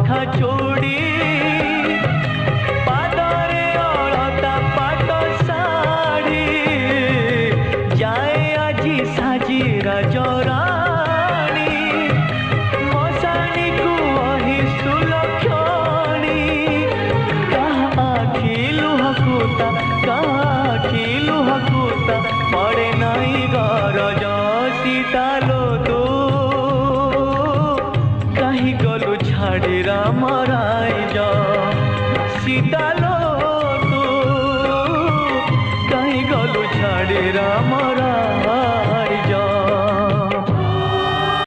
माथा चोड़ी पादरे अलता पाट साड़ी जाए आजी साजी राजरानी मशानी को अहि सुलक्षणी कहा आखि लुहकुता पड़े नहीं गरज सीतालो तू कहीं गलु छाड़ी राम राज सीतालो तू कहीं गलु छाड़ी राम